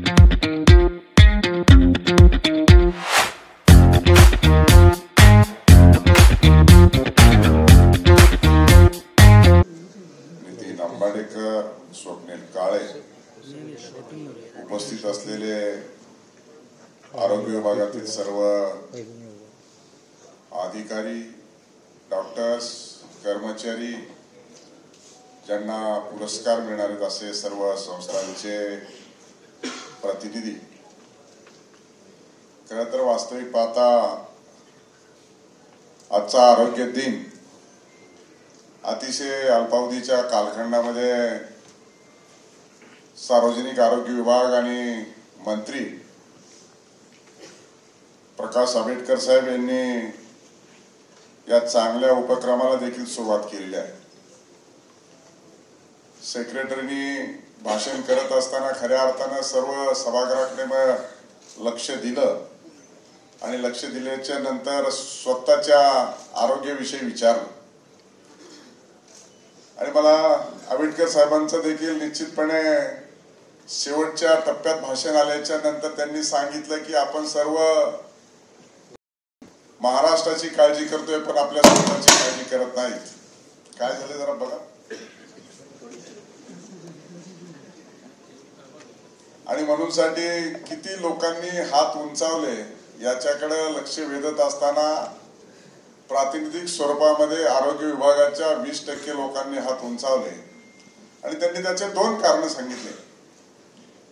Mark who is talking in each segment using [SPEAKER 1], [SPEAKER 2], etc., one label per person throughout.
[SPEAKER 1] नितीन अंबाडेकर, स्वप्नील काळे, उपस्थित असलेले आरोग्य विभागातील सर्व अधिकारी, डॉक्टर्स, कर्मचारी, ज्यांना पुरस्कार मिळणार आहेत असे सर्व संस्थांचे प्रतिनिधी, खरं तर वास्तविक पाहता आजचा आरोग्य दिन अतिशय अल्पावधीच्या कालखंडामध्ये सार्वजनिक आरोग्य विभाग आणि मंत्री प्रकाश आंबेडकर साहेब यांनी या चांगल्या उपक्रमाला देखील सुरुवात केलेली आहे। सेक्रेटरीनी भाषण करत असताना खऱ्या अर्थाने सर्व सभागृहाकडे लक्ष दिलं आणि लक्ष दिल्याच्या नंतर स्वतःच्या आरोग्याविषयी विचारलं आणि मला आंबेडकर साहेबांचं देखील निश्चितपणे शेवटच्या टप्प्यात भाषण आल्याच्या नंतर त्यांनी सांगितलं की आपण सर्व महाराष्ट्राची काळजी करतोय पण आपल्या स्वतःची काळजी करत नाहीत। काय झालं जरा बघा। आणि म्हणून साठी किती लोकांनी हात उंचावले याच्याकडे लक्ष वेधत असताना प्रातिनिधिक स्वरूपामध्ये आरोग्य विभागाच्या 20% लोकांनी हात उंचावले आणि त्यांनी त्याचे दोन कारण सांगितले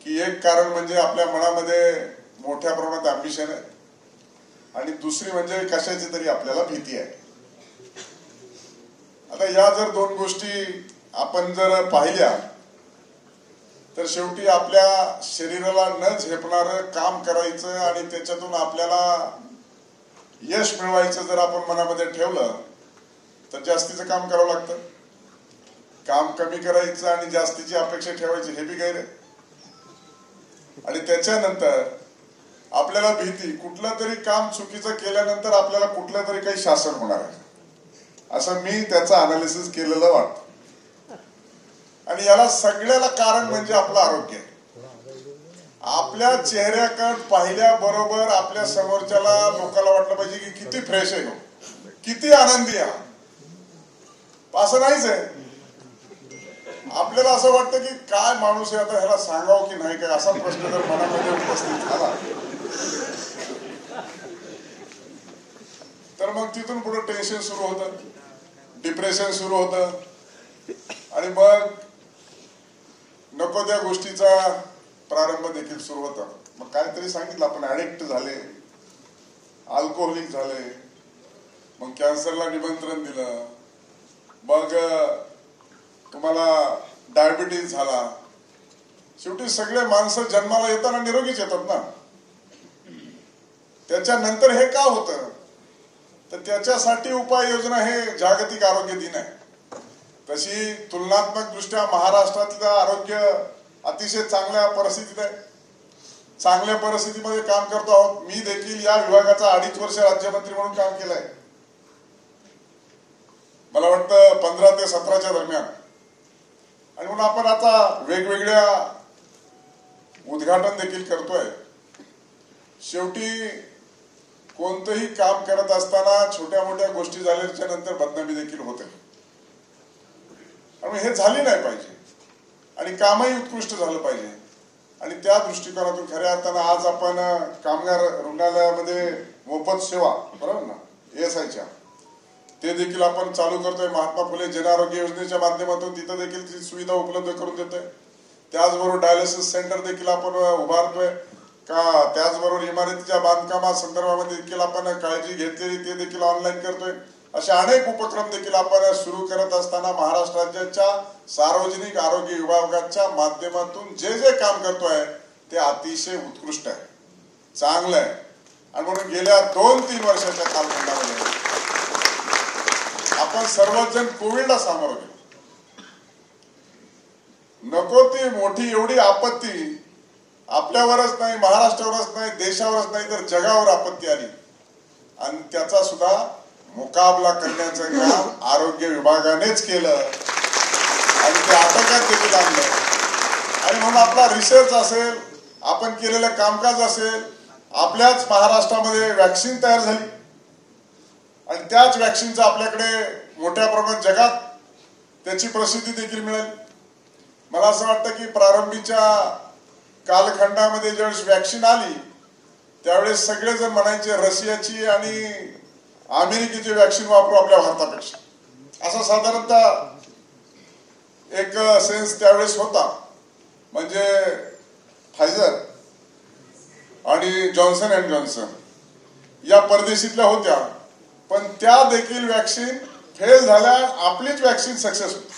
[SPEAKER 1] की एक कारण म्हणजे आपल्या मनामध्ये मोठ्या प्रमाणात अॅम्बिशन आहे आणि दुसरी म्हणजे कशाची तरी आपल्याला भीती आहे। आता या जर दोन गोष्टी आपण जर पाहिल्या तर शेवटी आपल्या शरीराला न झेपणारं काम करायचं आणि त्याच्यातून आपल्याला यश मिळवायचं जर आपण मनामध्ये ठेवलं तर जास्तीचं काम करावं लागतं। काम कमी करायचं आणि जास्तीची अपेक्षा ठेवायची हे बी गैर आहे। आणि त्याच्यानंतर आपल्याला भीती कुठलं तरी काम चुकीचं केल्यानंतर आपल्याला कुठलं तरी काही शासन होणार आहे असं मी त्याचं अनालिसिस केलेलं वाटतं। आणि याला सगळ्याला कारण म्हणजे आपलं आरोग्य। आपल्या चेहऱ्याकडे पाहिल्याबरोबर आपल्या समोरच्याला लोकांना वाटलं पाहिजे की किती फ्रेश आहे, किती आनंदी आहे। असं नाहीच आहे। आपल्याला असं वाटतं की काय माणूस आहे, आता ह्याला सांगावं की नाही काय असा प्रश्न जर मनामध्ये उपस्थित झाला तर मग तिथून पुढे टेन्शन सुरू होतं, डिप्रेशन सुरू होतं आणि मग नको त्या गोष्टीचा प्रारंभ देखील सुरू होता। मग काहीतरी सांगितलं आपण ऍडिक्ट झाले, अल्कोहोलिक झाले, मग कॅन्सरला निमंत्रण दिलं, मग तुम्हाला डायबिटीज झाला। शेवटी सगळे माणसं जन्माला येताना निरोगीच येतात ना। त्याच्यानंतर हे का होतं तर त्याच्यासाठी उपाययोजना हे जागतिक आरोग्य दिन आहे। तशी तुलनात्मक दृष्ट्या महाराष्ट्रातलं आरोग्य अतिशय चांगल्या परिस्थितीत आहे, चांगल्या परिस्थितीमध्ये काम करतो आहोत। मी देखील या विभागाचा 2.5 वर्ष राज्यमंत्री म्हणून काम केलंय, मला वाटतं 15 ते 17च्या दरम्यान। आणि म्हणून आपण आता वेगवेगळ्या उद्घाटन देखील करतोय। शेवटी कोणतंही काम करत असताना छोट्या मोठ्या गोष्टी झाल्याच्या नंतर बदनामी देखील होते आणि हे झाली नाही पाहिजे आणि कामही उत्कृष्ट झालं पाहिजे। आणि त्या दृष्टिकोनातून खऱ्या अर्थानं आज आपण कामगार रुग्णालयामध्ये मोफत सेवा बरोबर ना ESIच्या ते देखील आपण चालू करतोय। महात्मा फुले जन आरोग्य योजनेच्या माध्यमातून तिथं देखील ती सुविधा उपलब्ध करून देतोय। त्याचबरोबर डायलिसिस सेंटर देखील आपण उभारतोय का, त्याचबरोबर इमारतीच्या बांधकामासंदर्भामध्ये देखील आपण काळजी घेतलेली ते देखील ऑनलाईन करतोय। असे अनेक उपक्रम देखील आपण सुरू करत असताना महाराष्ट्र राज्याच्या सार्वजनिक आरोग्य विभागाच्या माध्यमातून जे जे काम करतोय ते अतिशय उत्कृष्ट आहे, चांगलं आहे। आणि म्हणून गेल्या 2-3 वर्षाच्या कालखंडामध्ये आपण सर्वच जण कोविडला सामोरं गेलो। नको ती मोठी एवढी आपत्ती आपल्यावरच नाही, महाराष्ट्रावरच नाही, देशावरच नाही तर जगावर आपत्ती आली आणि त्याचा सुद्धा मुकाबला करण्याचं काम आरोग्य विभागानेच केलं आणि ते आटोक्यात देखील आणलं। आणि म्हणून आपला रिसर्च असेल, आपण केलेलं कामकाज असेल, आपल्याच महाराष्ट्रामध्ये वॅक्सिन तयार झाली आणि त्याच वॅक्सिनचा आपल्याकडे मोठ्या प्रमाणात जगात त्याची प्रसिद्धी देखील मिळाली. मला असं वाटतं की प्रारंभीच्या कालखंडामध्ये ज्यावेळेस वॅक्सिन आली त्यावेळेस सगळेजण म्हणायचे रशियाची आणि अमेरिकेची वॅक्सिन वापरू आपल्या भारतापेक्षा, असा साधारणतः एक सेन्स त्यावेळेस होता. म्हणजे फायझर आणि जॉन्सन अँड जॉन्सन या परदेशीतल्या होत्या, पण त्या देखील वॅक्सिन फेल झाल्या, आपलीच वॅक्सिन सक्सेस होती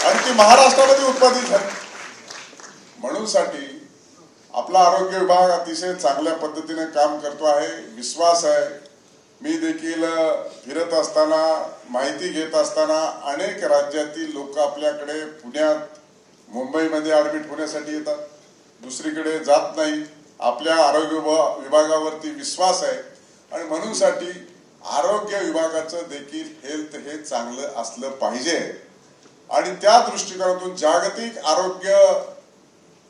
[SPEAKER 1] आणि ती महाराष्ट्रामध्ये उत्पादित झाली. म्हणून साठी आपला आरोग्य विभाग अतिशय चांगल्या पद्धतीने काम करतो आहे, विश्वास आहे. मी देखील फिरत असताना, माहिती घेत असताना अनेक राज्यातील लोक आपल्याकडे पुण्यात, मुंबईमध्ये ऍडमिट होण्यासाठी येतात, दुसरीकडे जात नाही. आपल्या आरोग्य विभागावरती विश्वास आहे आणि म्हणून साठी आरोग्य विभागाचं देखील हेल्थ हे चांगलं असलं पाहिजे. आणि त्या दृष्टिकोनातून जागतिक आरोग्य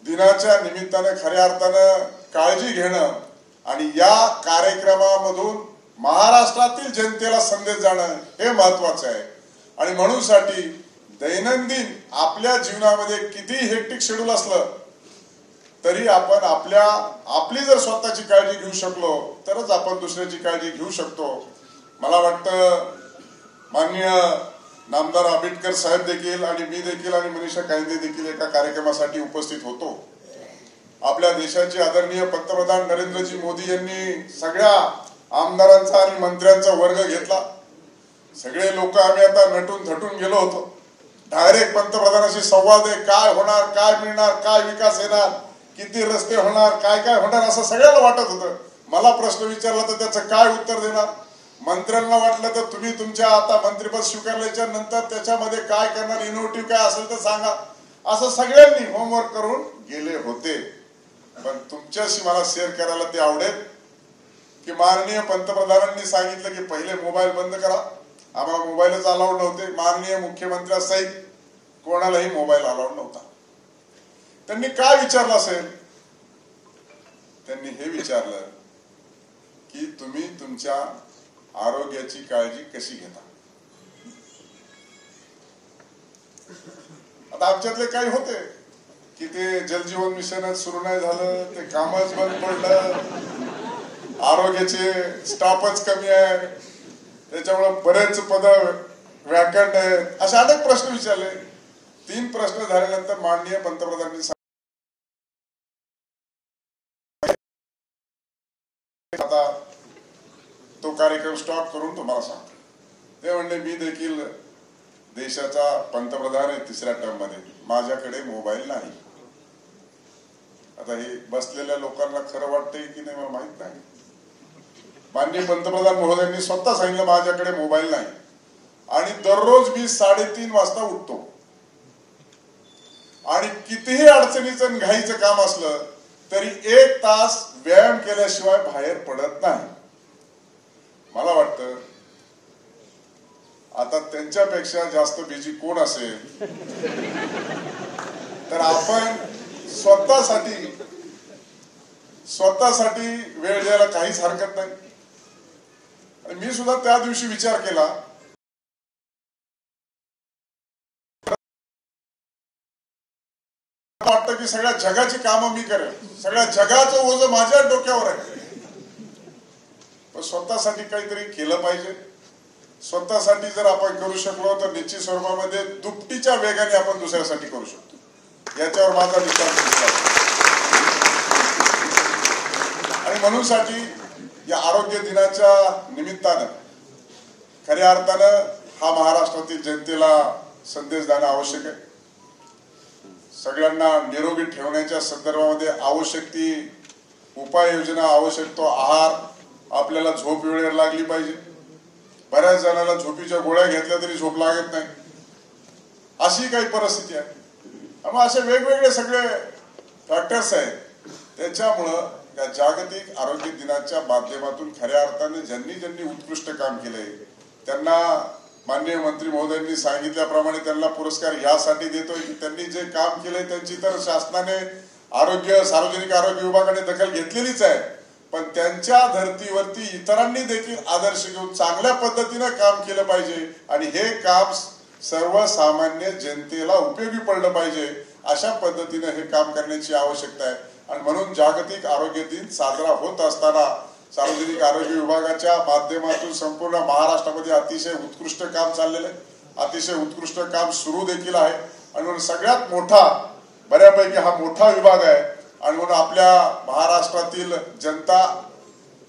[SPEAKER 1] दिनाच्या निमित्ताने खऱ्या अर्थानं काळजी घेणं आणि या कार्यक्रमामधून महाराष्ट्रातील जनतेला संदेश जाणं हे महत्वाचं आहे. आणि म्हणून साठी दैनंदिन आपल्या जीवनामध्ये किती हेक्टिक शेड्यूल असलं तरी आपण आपली जर स्वतःची काळजी घेऊ शकलो तरच आपण दुसऱ्याची काळजी घेऊ शकतो. मला वाटतं माननीय नामदार आंबेडकर साहेब देखील आणि मी देखील आणि मनीषा कायदे देखील एका कार्यक्रमासाठी उपस्थित होतो. आपल्या देशाचे आदरणीय पंतप्रधान नरेंद्रजी मोदी यांनी सगळ्या आमदारांचा आणि मंत्र्यांचा वर्ग घेतला. सगळे लोक आम्ही आता नटून थटून गेलो होतो. डायरेक्ट पंतप्रधानाशी संवाद आहे, काय होणार, काय मिळणार, काय विकास येणार, किती रस्ते होणार, काय काय होणार असं सगळ्याला वाटत होतं. मला प्रश्न विचारला तर त्याचं काय उत्तर देणार. मंत्र्यांना वाटलं तर तुम्ही तुमच्या आता मंत्रिपद स्वीकारल्याच्या नंतर त्याच्यामध्ये काय करणार, इनोव्हेटिव्ह काय असेल तर सांगा, असं सगळ्यांनी होमवर्क करून गेले होते. पण तुमच्याशी मला शेअर करायला ते आवडेल की माननीय पंतप्रधानांनी सांगितलं की पहिले मोबाईल बंद करा. आम्हाला मोबाईलच अलाउड नव्हते. माननीय मुख्यमंत्र्यासहित कोणालाही मोबाईल अलाउड नव्हता. त्यांनी काय विचारलं असेल? त्यांनी हे विचारलं की तुम्ही तुमच्या आरोग्याची काळजी कशी घेता. आता आमच्यातले काही होते की ते जलजीवन मिशनच सुरू नाही झालं, ते कामच बंद पडलं, आरोग्याचे स्टाफच कमी आहे, त्याच्यामुळे बरेच पद वॅकंट आहेत, असे अनेक प्रश्न विचारले. 3 प्रश्न झाल्यानंतर माननीय पंतप्रधानांनी आता तो कार्यक्रम स्टॉप करून तुम्हाला सांगतो. ते म्हणले मी देखील देशाचा पंतप्रधान आहे 3ऱ्या टर्म मध्ये, माझ्याकडे मोबाईल नाही. आता हे बसलेल्या लोकांना खरं वाटतंय की नाही मला माहित नाही. माननीय पंतप्रधान महोदयांनी स्वतः सांगितलं माझ्याकडे मोबाईल नाही आणि दररोज मी 3:30 वाजता उठतो आणि कितीही अडचणीचं घाईचं काम असलं तरी 1 तास व्यायाम केल्याशिवाय बाहेर पडत नाही. मला वाटतं आता त्यांच्यापेक्षा जास्त बिझी कोण असेल तर आपण स्वतःसाठी वेळ द्यायला काहीच हरकत नाही. आणि मी सुद्धा त्या दिवशी विचार केला वाटतं की सगळ्या जगाची कामं मी करेन, सगळ्या जगाचं ओझं माझ्या डोक्यावर आहे. पण स्वतःसाठी काहीतरी केलं पाहिजे. स्वतःसाठी जर आपण करू शकलो तर निश्चित स्वरूपामध्ये दुपटीच्या वेगाने आपण दुसऱ्यासाठी करू शकतो, याच्यावर माझा विश्वास. आणि म्हणून साठी या आरोग्य दिनाच्या निमित्तानं खऱ्या अर्थानं हा महाराष्ट्रातील जनतेला संदेश देणं आवश्यक आहे. सगळ्यांना निरोगी ठेवण्याच्या संदर्भामध्ये आवश्यक ती उपाययोजना, आवश्यक तो आहार, आपल्याला झोप वेळेवर लागली पाहिजे. बऱ्याच जणांना झोपीच्या गोळ्या घेतल्या तरी झोप लागत नाही, अशी काही परिस्थिती आहे. त्यामुळे असे वेगवेगळे सगळे फॅक्टर्स आहेत. त्याच्यामुळं या जागतिक आरोग्य दिनाच्या माध्यमातून खऱ्या अर्थाने ज्यांनी उत्कृष्ट काम केलंय त्यांना माननीय मंत्री महोदयांनी सांगितल्याप्रमाणे त्यांना पुरस्कार यासाठी देतोय की त्यांनी जे काम केलंय त्यांची तर शासनाने सार्वजनिक आरोग्य विभागाने दखल घेतलेलीच आहे, पण त्यांच्या धर्तीवरती इतरांनी देखील आदर्श घेऊन चांगल्या पद्धतीने काम केलं पाहिजे आणि हे काम सर्वसामान्य जनतेला उपयोगी पडलं पाहिजे. अशा पद्धतीने हे काम करण्याची आवश्यकता आहे. आणि म्हणून जागतिक आरोग्य दिन साजरा होत असताना सार्वजनिक आरोग्य विभागाच्या माध्यमातून संपूर्ण महाराष्ट्रामध्ये अतिशय उत्कृष्ट काम चाललेलं आहे, अतिशय उत्कृष्ट काम सुरू देखील आहे. आणि म्हणून सगळ्यात मोठा, बऱ्यापैकी हा मोठा विभाग आहे आणि म्हणून आपल्या महाराष्ट्रातील जनता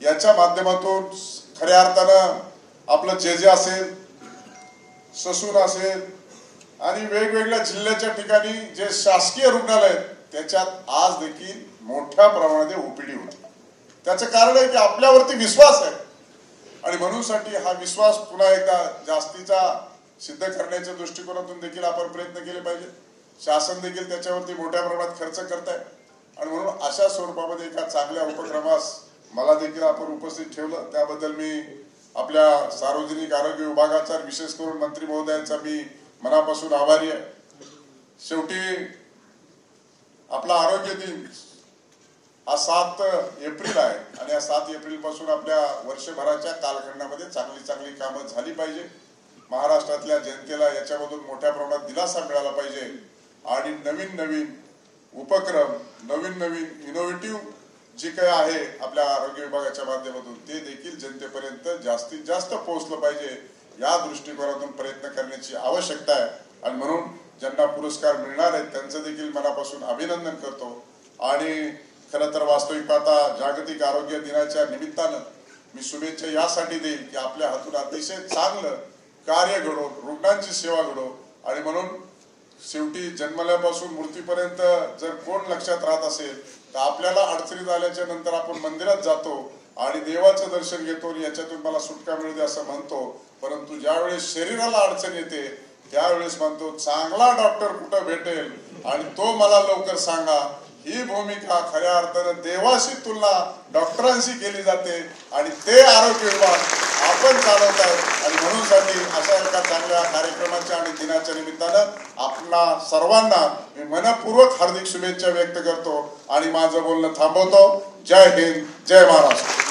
[SPEAKER 1] याच्या माध्यमातून खऱ्या अर्थानं आपलं जे असेल, ससून असेल आणि वेगवेगळ्या जिल्ह्याच्या ठिकाणी जे शासकीय रुग्णालय आहेत त्याच्यात आज देखील मोठ्या प्रमाणात ओपीडी होती. त्याचं कारण आहे की आपल्यावरती विश्वास आहे आणि म्हणूनसाठी हा विश्वास पुन्हा एकदा जास्तीचा सिद्ध करण्याच्या दृष्टिकोनातून देखील आपण प्रयत्न केले पाहिजे. शासन देखील त्याच्यावरती मोठ्या प्रमाणात खर्च करत आहे आणि म्हणून अशा स्वरूपामध्ये एका चांगल्या उपक्रमास मला देखील आपण उपस्थित ठेवलं, त्याबद्दल मी आपल्या सार्वजनिक आरोग्य विभागाचा, विशेष करून मंत्री महोदयांचा मी मनापासून आभारी आहे. शेवटी आपला आरोग्य दिन हा 7 एप्रिल आहे आणि या 7 एप्रिल पासून आपल्या वर्षभराच्या कालखंडामध्ये चांगली कामं झाली पाहिजे. महाराष्ट्रातल्या जनतेला याच्यामधून मोठ्या प्रमाणात दिलासा मिळाला पाहिजे आणि नवीन उपक्रम, नवीन इनोव्हेटिव्ह जे काही आहे आपल्या आरोग्य विभागाच्या माध्यमातून ते देखील जनतेपर्यंत जास्तीत जास्त पोहोचलं पाहिजे. या दृष्टिकोनातून प्रयत्न करण्याची आवश्यकता आहे आणि म्हणून ज्यांना पुरस्कार मिळणार आहेत त्यांचं देखील मनापासून अभिनंदन करतो. आणि खरं तर वास्तविक पाहता जागतिक आरोग्य दिनाच्या निमित्तानं मी शुभेच्छा यासाठी देईल की आपल्या हातून अतिशय चांगलं कार्य घडो, रुग्णांची सेवा घडो. आणि म्हणून शेवटी जन्मल्यापासून मृत्यूपर्यंत जर कोण लक्षात राहत असेल तर आपल्याला अडचणीत आल्याच्या नंतर आपण मंदिरात जातो आणि देवाचं दर्शन घेतो आणि याच्यातून मला सुटका मिळू दे असं म्हणतो, परंतु ज्यावेळेस शरीराला अडचण येते त्यावेळेस म्हणतो चांगला डॉक्टर कुठं भेटेल आणि तो मला लवकर सांगा. ही भूमिका खऱ्या अर्थानं देवाशी तुलना डॉक्टरांशी केली जाते आणि ते आरोग्य विभाग आपण चालवत आहोत. आणि म्हणूनसाठी अशा एका चांगल्या कार्यक्रमाच्या आणि दिनाच्या निमित्तानं आपणा सर्वांना मी मनपूर्वक हार्दिक शुभेच्छा व्यक्त करतो आणि माझं बोलणं थांबवतो. जय हिंद, जय महाराष्ट्र.